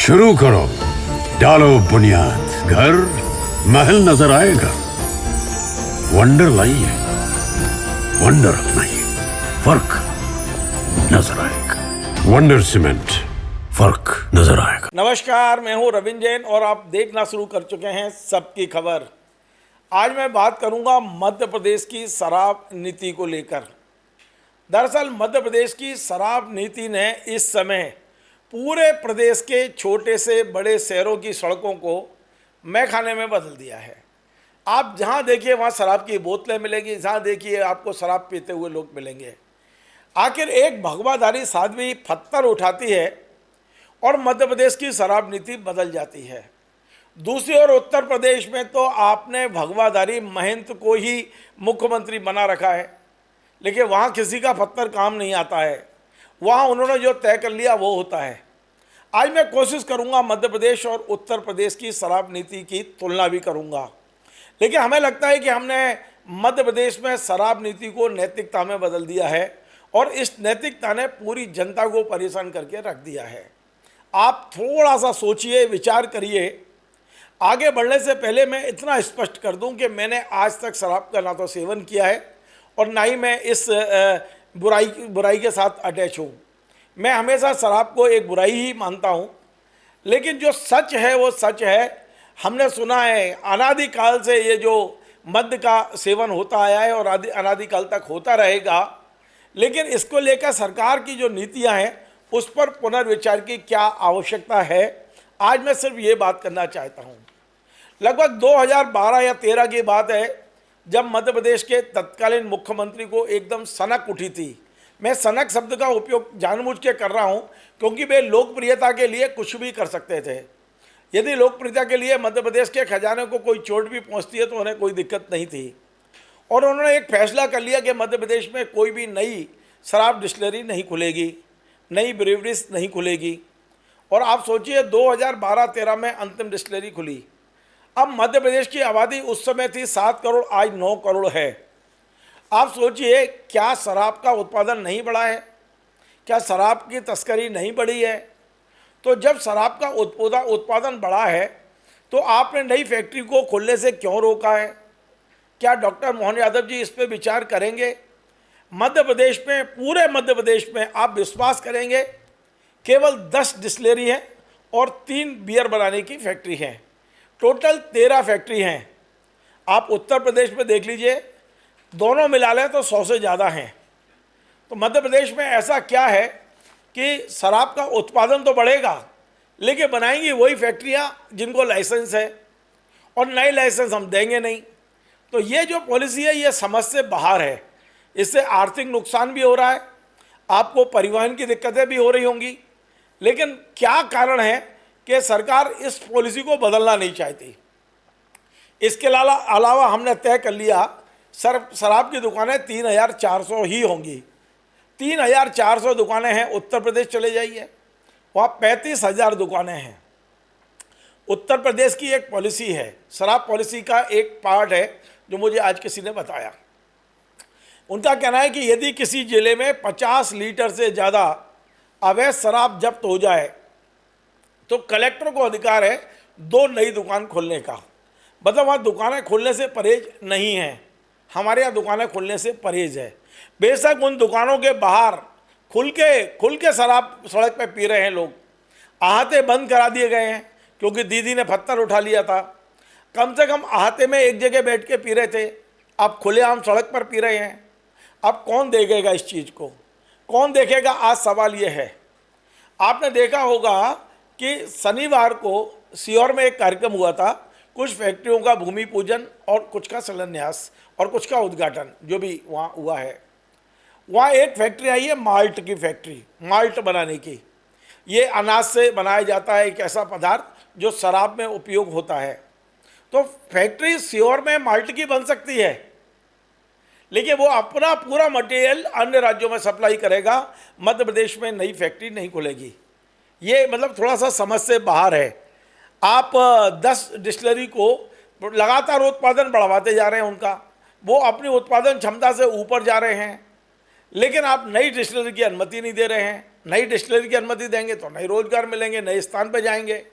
शुरू करो, डालो बुनियाद, घर महल नजर आएगा। वंडर लाइए, वंडर अपनाइए, फर्क नजर आएगा। वंडर सीमेंट, फर्क नजर आएगा। नमस्कार, मैं हूं रविंद्र जैन और आप देखना शुरू कर चुके हैं सबकी खबर। आज मैं बात करूंगा मध्य प्रदेश की शराब नीति को लेकर। दरअसल मध्य प्रदेश की शराब नीति ने इस समय पूरे प्रदेश के छोटे से बड़े शहरों की सड़कों को मैखाने में बदल दिया है। आप जहां देखिए वहां शराब की बोतलें मिलेंगी, जहां देखिए आपको शराब पीते हुए लोग मिलेंगे। आखिर एक भगवाधारी साध्वी पत्थर उठाती है और मध्य प्रदेश की शराब नीति बदल जाती है। दूसरी ओर उत्तर प्रदेश में तो आपने भगवाधारी महंत को ही मुख्यमंत्री बना रखा है, लेकिन वहाँ किसी का पत्थर काम नहीं आता है। वहाँ उन्होंने जो तय कर लिया वो होता है। आज मैं कोशिश करूँगा मध्य प्रदेश और उत्तर प्रदेश की शराब नीति की तुलना भी करूँगा, लेकिन हमें लगता है कि हमने मध्य प्रदेश में शराब नीति को नैतिकता में बदल दिया है और इस नैतिकता ने पूरी जनता को परेशान करके रख दिया है। आप थोड़ा सा सोचिए, विचार करिए। आगे बढ़ने से पहले मैं इतना स्पष्ट कर दूं कि मैंने आज तक शराब का ना तो सेवन किया है और ना ही मैं इस बुराई के साथ अटैच हूँ। मैं हमेशा शराब को एक बुराई ही मानता हूँ, लेकिन जो सच है वो सच है। हमने सुना है अनादिकाल से ये जो मद्य का सेवन होता आया है और अनादिकाल तक होता रहेगा, लेकिन इसको लेकर सरकार की जो नीतियाँ हैं उस पर पुनर्विचार की क्या आवश्यकता है, आज मैं सिर्फ ये बात करना चाहता हूँ। लगभग 2012 या 13 की बात है जब मध्य प्रदेश के तत्कालीन मुख्यमंत्री को एकदम सनक उठी थी। मैं सनक शब्द का उपयोग जानबूझ के कर रहा हूँ क्योंकि वे लोकप्रियता के लिए कुछ भी कर सकते थे। यदि लोकप्रियता के लिए मध्य प्रदेश के खजाने को कोई चोट भी पहुँचती है तो उन्हें कोई दिक्कत नहीं थी। और उन्होंने एक फैसला कर लिया कि मध्य प्रदेश में कोई भी नई शराब डिस्टिलरी नहीं खुलेगी, नई ब्रेवरीज नहीं खुलेगी। और आप सोचिए 2012-13 में अंतिम डिस्टिलरी खुली। अब मध्य प्रदेश की आबादी उस समय थी 7 करोड़, आज 9 करोड़ है। आप सोचिए, क्या शराब का उत्पादन नहीं बढ़ा है? क्या शराब की तस्करी नहीं बढ़ी है? तो जब शराब का उत्पादन बढ़ा है तो आपने नई फैक्ट्री को खोलने से क्यों रोका है? क्या डॉक्टर मोहन यादव जी इस पर विचार करेंगे? मध्य प्रदेश में, पूरे मध्य प्रदेश में आप विश्वास करेंगे केवल 10 डिस्टिलरी हैं और 3 बियर बनाने की फैक्ट्री हैं। टोटल 13 फैक्ट्री हैं। आप उत्तर प्रदेश में देख लीजिए, दोनों मिला लें तो 100 से ज़्यादा हैं। तो मध्य प्रदेश में ऐसा क्या है कि शराब का उत्पादन तो बढ़ेगा, लेकिन बनाएंगी वही फैक्ट्रियां जिनको लाइसेंस है, और नए लाइसेंस हम देंगे नहीं। तो ये जो पॉलिसी है ये समझ से बाहर है। इससे आर्थिक नुकसान भी हो रहा है, आपको परिवहन की दिक्कतें भी हो रही होंगी। लेकिन क्या कारण है कि सरकार इस पॉलिसी को बदलना नहीं चाहती? इसके अलावा हमने तय कर लिया शराब की दुकानें 3400 ही होंगी। 3400 दुकानें हैं। उत्तर प्रदेश चले जाइए, वहाँ 35,000 दुकानें हैं। उत्तर प्रदेश की एक पॉलिसी है, शराब पॉलिसी का एक पार्ट है जो मुझे आज किसी ने बताया। उनका कहना है कि यदि किसी जिले में 50 लीटर से ज़्यादा अवैध शराब जब्त हो जाए तो कलेक्टर को अधिकार है 2 नई दुकान खोलने का। मतलब वहाँ दुकानें खोलने से परहेज नहीं है। हमारे यहाँ दुकानें खोलने से परहेज है। बेशक उन दुकानों के बाहर खुल के शराब सड़क पे पी रहे हैं लोग। अहाते बंद करा दिए गए हैं क्योंकि दीदी ने पत्थर उठा लिया था। कम से कम अहाते में एक जगह बैठ के पी रहे थे, अब खुलेआम सड़क पर पी रहे हैं। अब कौन देखेगा इस चीज़ को? कौन देखेगा? आज सवाल ये है। आपने देखा होगा कि शनिवार को सीहोर में एक कार्यक्रम हुआ था, कुछ फैक्ट्रियों का भूमि पूजन और कुछ का शिलान्यास और कुछ का उद्घाटन जो भी वहाँ हुआ है। वहाँ एक फैक्ट्री आई है, माल्ट की फैक्ट्री, माल्ट बनाने की। ये अनाज से बनाया जाता है, एक ऐसा पदार्थ जो शराब में उपयोग होता है। तो फैक्ट्री सीहोर में माल्ट की बन सकती है, लेकिन वो अपना पूरा मटेरियल अन्य राज्यों में सप्लाई करेगा। मध्य प्रदेश में नई फैक्ट्री नहीं खुलेगी। ये मतलब थोड़ा सा समझ से बाहर है। आप 10 डिस्टिलरी को लगातार उत्पादन बढ़ाते जा रहे हैं उनका, वो अपनी उत्पादन क्षमता से ऊपर जा रहे हैं, लेकिन आप नई डिस्टिलरी की अनुमति नहीं दे रहे हैं। नई डिस्टिलरी की अनुमति देंगे तो नए रोजगार मिलेंगे, नए स्थान पर जाएंगे।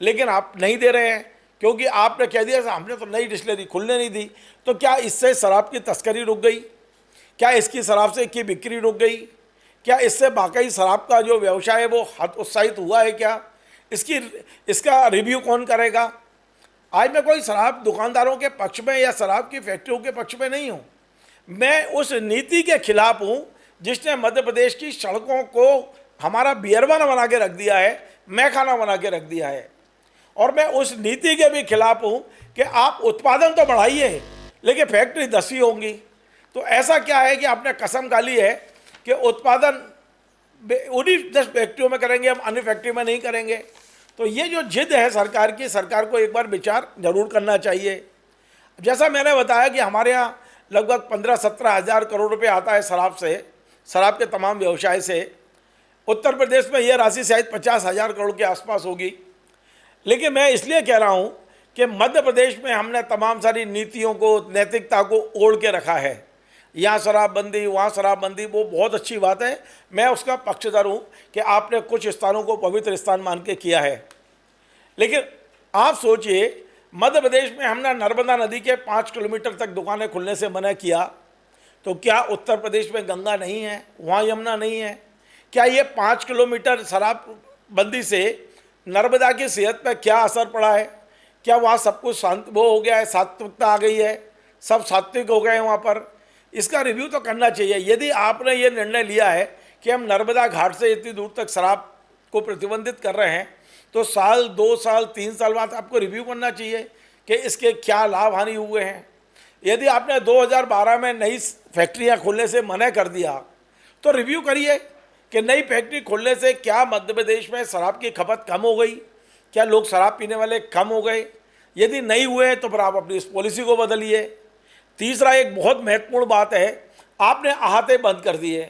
लेकिन आप नहीं दे रहे हैं क्योंकि आपने कह दिया हमने तो नई डिस्टिलरी खुलने नहीं दी। तो क्या इससे शराब की तस्करी रुक गई? क्या इसकी शराब से की बिक्री रुक गई? क्या इससे वाकई शराब का जो व्यवसाय है वो हतोत्साहित हुआ है क्या? इसका रिव्यू कौन करेगा? आज मैं कोई शराब दुकानदारों के पक्ष में या शराब की फैक्ट्रियों के पक्ष में नहीं हूँ। मैं उस नीति के खिलाफ हूँ जिसने मध्य प्रदेश की सड़कों को हमारा बियरबाना बना के रख दिया है, मैखाना बना के रख दिया है। और मैं उस नीति के भी खिलाफ हूँ कि आप उत्पादन तो बढ़ाइए लेकिन फैक्ट्री 10 ही होंगी। तो ऐसा क्या है कि आपने कसम खा ली है कि उत्पादन उन्हीं 10 फैक्ट्रियों में करेंगे, हम अन्य फैक्ट्री में नहीं करेंगे। तो ये जो जिद है सरकार की, सरकार को एक बार विचार जरूर करना चाहिए। जैसा मैंने बताया कि हमारे यहाँ लगभग 15-17 हज़ार करोड़ रुपए आता है शराब से, शराब के तमाम व्यवसाय से। उत्तर प्रदेश में यह राशि शायद 50,000 करोड़ के आसपास होगी। लेकिन मैं इसलिए कह रहा हूँ कि मध्य प्रदेश में हमने तमाम सारी नीतियों को, नैतिकता को ओढ़ के रखा है। यहाँ शराबबंदी, वहाँ शराबबंदी, वो बहुत अच्छी बात है, मैं उसका पक्षधर हूँ कि आपने कुछ स्थानों को पवित्र स्थान मान के किया है। लेकिन आप सोचिए, मध्य प्रदेश में हमने नर्मदा नदी के 5 किलोमीटर तक दुकानें खुलने से मना किया, तो क्या उत्तर प्रदेश में गंगा नहीं है, वहाँ यमुना नहीं है? क्या ये 5 किलोमीटर शराबबंदी से नर्मदा की सेहत पर क्या असर पड़ा है? क्या वहाँ सब कुछ शांत वो हो गया है, सात्विकता आ गई है, सब सात्विक हो गए हैं वहाँ पर? इसका रिव्यू तो करना चाहिए। यदि आपने ये निर्णय लिया है कि हम नर्मदा घाट से इतनी दूर तक शराब को प्रतिबंधित कर रहे हैं, तो साल, 2 साल, 3 साल बाद आपको रिव्यू करना चाहिए कि इसके क्या लाभ हानि हुए हैं। यदि आपने 2012 में नई फैक्ट्रियाँ खोलने से मना कर दिया, तो रिव्यू करिए कि नई फैक्ट्री खोलने से क्या मध्य प्रदेश में शराब की खपत कम हो गई, क्या लोग शराब पीने वाले कम हो गए? यदि नहीं हुए तो फिर आप अपनी इस पॉलिसी को बदलिए। तीसरा, एक बहुत महत्वपूर्ण बात है, आपने अहाते बंद कर दिए।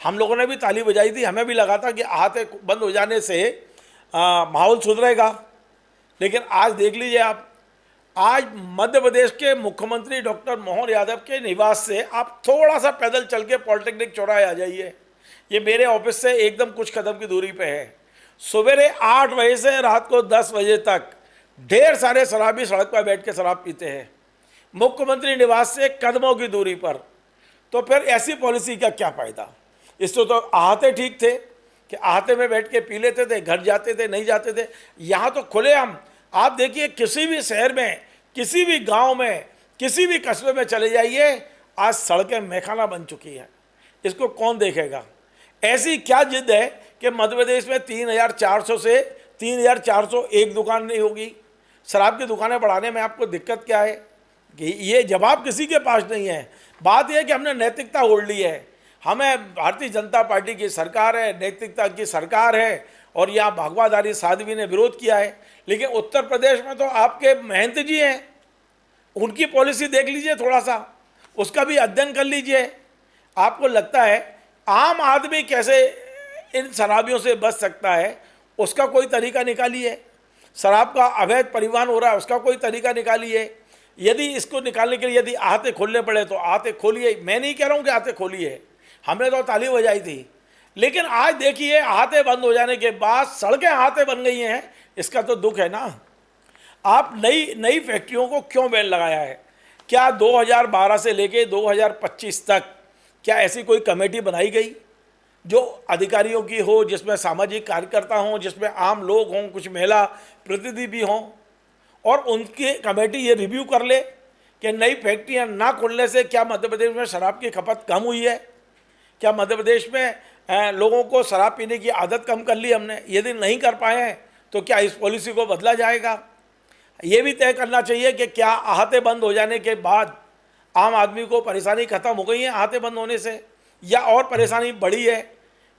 हम लोगों ने भी ताली बजाई थी, हमें भी लगा था कि अहाते बंद हो जाने से माहौल सुधरेगा। लेकिन आज देख लीजिए आप, आज मध्य प्रदेश के मुख्यमंत्री डॉक्टर मोहन यादव के निवास से आप थोड़ा सा पैदल चल के पॉलिटेक्निक चौराहे आ जाइए। ये मेरे ऑफिस से एकदम कुछ कदम की दूरी पे है। सवेरे 8 बजे से रात को 10 बजे तक ढेर सारे शराबी सड़क पर बैठ के शराब पीते हैं, मुख्यमंत्री निवास से कदमों की दूरी पर। तो फिर ऐसी पॉलिसी का क्या फ़ायदा? इससे तो अहाते ठीक थे कि अहाते में बैठ के पी लेते थे, घर जाते थे, नहीं जाते थे। यहाँ तो खुलेआम, आप देखिए किसी भी शहर में, किसी भी गांव में, किसी भी कस्बे में चले जाइए, आज सड़कें मैखाना बन चुकी हैं। इसको कौन देखेगा? ऐसी क्या जिद है कि मध्य प्रदेश में 3,400 से 3,401 दुकान नहीं होगी? शराब की दुकानें बढ़ाने में आपको दिक्कत क्या है? कि ये जवाब किसी के पास नहीं है। बात यह है कि हमने नैतिकता ओढ़ ली है। हमें भारतीय जनता पार्टी की सरकार है, नैतिकता की सरकार है, और यहाँ भगवाधारी साध्वी ने विरोध किया है। लेकिन उत्तर प्रदेश में तो आपके महंत जी हैं, उनकी पॉलिसी देख लीजिए, थोड़ा सा उसका भी अध्ययन कर लीजिए। आपको लगता है आम आदमी कैसे इन शराबियों से बच सकता है, उसका कोई तरीका निकालिए। शराब का अवैध परिवहन हो रहा है, उसका कोई तरीका निकालिए। यदि इसको निकालने के लिए यदि आहते खोलने पड़े तो आहते खोलिए। मैं नहीं कह रहा हूँ कि आहते खोलिए, हमने तो ताली बजाई थी। लेकिन आज देखिए, आहते बंद हो जाने के बाद सड़कें आहते बन गई हैं, इसका तो दुख है ना। आप नई फैक्ट्रियों को क्यों बैन लगाया है? क्या 2012 से लेके 2025 तक क्या ऐसी कोई कमेटी बनाई गई जो अधिकारियों की हो, जिसमें सामाजिक कार्यकर्ता हों, जिसमें आम लोग हों, कुछ महिला प्रतिनिधि भी हों, और उनकी कमेटी ये रिव्यू कर ले कि नई फैक्ट्रियां ना खोलने से क्या मध्य प्रदेश में शराब की खपत कम हुई है? क्या मध्य प्रदेश में लोगों को शराब पीने की आदत कम कर ली हमने? यदि नहीं कर पाए हैं तो क्या इस पॉलिसी को बदला जाएगा? ये भी तय करना चाहिए कि क्या आहते बंद हो जाने के बाद आम आदमी को परेशानी खत्म हो गई है आहते बंद होने से, या और परेशानी बढ़ी है?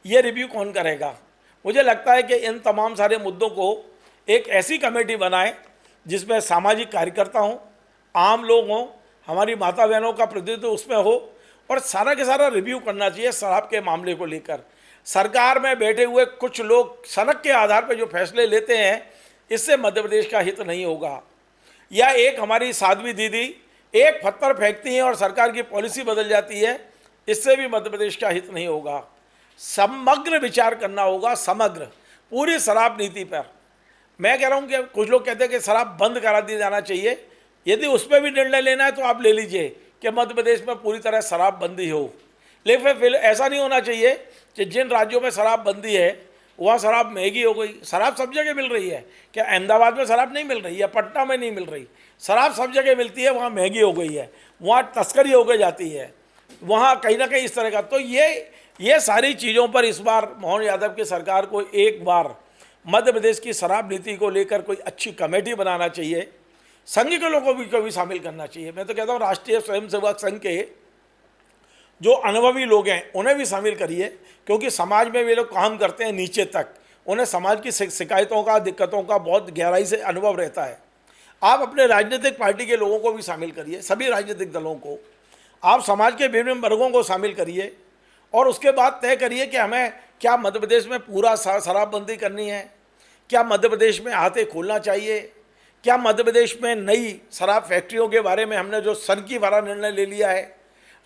ये रिव्यू कौन करेगा? मुझे लगता है कि इन तमाम सारे मुद्दों को एक ऐसी कमेटी बनाए जिसमें सामाजिक कार्यकर्ता हों, आम लोग हों, हमारी माता बहनों का प्रतिनिधित्व उसमें हो, और सारा के सारा रिव्यू करना चाहिए शराब के मामले को लेकर। सरकार में बैठे हुए कुछ लोग सनक के आधार पर जो फैसले लेते हैं, इससे मध्य प्रदेश का हित नहीं होगा। या एक हमारी साध्वी दीदी एक पत्थर फेंकती हैं और सरकार की पॉलिसी बदल जाती है, इससे भी मध्य प्रदेश का हित नहीं होगा। समग्र विचार करना होगा, समग्र पूरी शराब नीति पर। मैं कह रहा हूँ कि कुछ लोग कहते हैं कि शराब बंद करा दी जाना चाहिए। यदि उस पर भी निर्णय लेना है तो आप ले लीजिए कि मध्य प्रदेश में पूरी तरह शराब बंदी हो, लेकिन फिर ऐसा नहीं होना चाहिए कि जिन राज्यों में शराब बंदी है वहाँ शराब महंगी हो गई। शराब सब जगह मिल रही है, क्या अहमदाबाद में शराब नहीं मिल रही है, पटना में नहीं मिल रही? शराब सब जगह मिलती है, वहाँ महंगी हो गई है, वहाँ तस्करी हो गई जाती है, वहाँ कहीं ना कहीं इस तरह का। तो ये सारी चीज़ों पर इस बार मोहन यादव की सरकार को एक बार मध्य प्रदेश की शराब नीति को लेकर कोई अच्छी कमेटी बनाना चाहिए। संघ के लोगों को भी शामिल करना चाहिए। मैं तो कहता हूँ राष्ट्रीय स्वयंसेवक संघ के जो अनुभवी लोग हैं उन्हें भी शामिल करिए, क्योंकि समाज में वे लोग काम करते हैं नीचे तक, उन्हें समाज की शिकायतों का, दिक्कतों का बहुत गहराई से अनुभव रहता है। आप अपने राजनीतिक पार्टी के लोगों को भी शामिल करिए, सभी राजनीतिक दलों को, आप समाज के विभिन्न वर्गों को शामिल करिए और उसके बाद तय करिए कि हमें क्या मध्य प्रदेश में पूरा शराबबंदी करनी है, क्या मध्य प्रदेश में आते खोलना चाहिए, क्या मध्य प्रदेश में नई शराब फैक्ट्रियों के बारे में हमने जो सन की भरा निर्णय ले लिया है।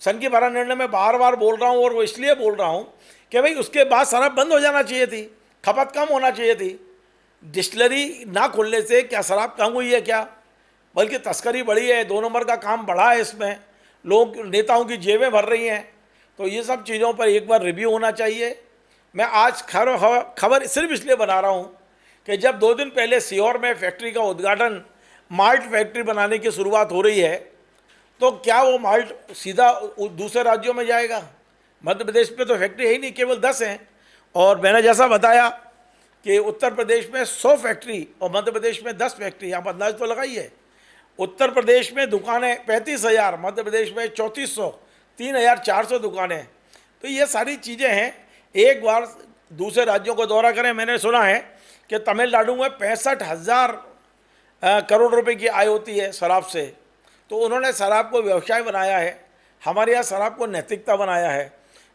सन की भरा निर्णय में बार बार बोल रहा हूँ और वो इसलिए बोल रहा हूँ कि भाई उसके बाद शराब बंद हो जाना चाहिए थी, खपत कम होना चाहिए थी। डिस्टिलरी ना खोलने से क्या शराब कम हुई है? क्या बल्कि तस्करी बढ़ी है, 2 नंबर का काम बढ़ा है, इसमें लोग नेताओं की जेबें भर रही हैं। तो ये सब चीज़ों पर एक बार रिव्यू होना चाहिए। मैं आज खबर सिर्फ इसलिए बना रहा हूँ कि जब 2 दिन पहले सीहोर में फैक्ट्री का उद्घाटन, माल्ट फैक्ट्री बनाने की शुरुआत हो रही है, तो क्या वो माल्ट सीधा दूसरे राज्यों में जाएगा? मध्य प्रदेश में तो फैक्ट्री है ही नहीं, केवल 10 हैं। और मैंने जैसा बताया कि उत्तर प्रदेश में 100 फैक्ट्री और मध्य प्रदेश में 10 फैक्ट्री, आप अंदाज तो लगाइए। उत्तर प्रदेश में दुकानें 35,000, मध्य प्रदेश में 3400, 3,400 दुकानें। तो ये सारी चीज़ें हैं, एक बार दूसरे राज्यों को दौरा करें। मैंने सुना है कि तमिलनाडु में 65,000 करोड़ रुपए की आय होती है शराब से। तो उन्होंने शराब को व्यवसाय बनाया है, हमारे यहाँ शराब को नैतिकता बनाया है।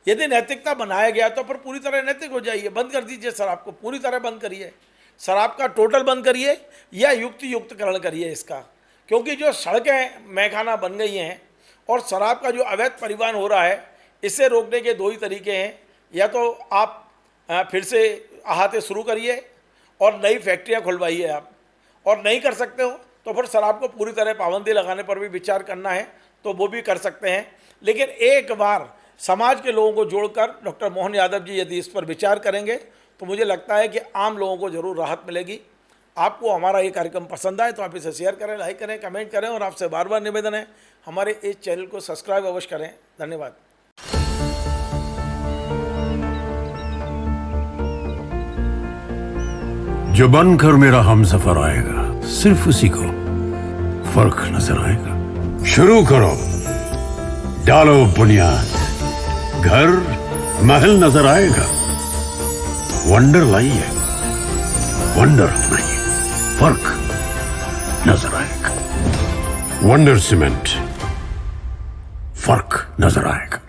यदि नैतिकता बनाया गया तो फिर पूरी तरह नैतिक हो जाइए, बंद कर दीजिए शराब को, पूरी तरह बंद करिए, शराब का टोटल बंद करिए या युक्तिकरण करिए इसका। क्योंकि जो सड़कें मैखाना बन गई हैं और शराब का जो अवैध परिवहन हो रहा है, इसे रोकने के 2 ही तरीके हैं। या तो आप फिर से अहाते शुरू करिए और नई फैक्ट्रियाँ खुलवाइए आप, और नहीं कर सकते हो तो फिर शराब को पूरी तरह पाबंदी लगाने पर भी विचार करना है तो वो भी कर सकते हैं। लेकिन एक बार समाज के लोगों को जोड़कर डॉक्टर मोहन यादव जी यदि इस पर विचार करेंगे तो मुझे लगता है कि आम लोगों को ज़रूर राहत मिलेगी। आपको हमारा ये कार्यक्रम पसंद आए तो आप इसे शेयर करें, लाइक करें, कमेंट करें, और आपसे बार बार निवेदन है हमारे इस चैनल को सब्सक्राइब अवश्य करें। धन्यवाद। जो बनकर मेरा हमसफर आएगा, सिर्फ उसी को फर्क नजर आएगा। शुरू करो, डालो बुनियाद, घर महल नजर आएगा। वंडर लाइए, वंडर अपनाइए, फर्क नजर आएगा। वंडर सीमेंट, फर्क नजर आएगा।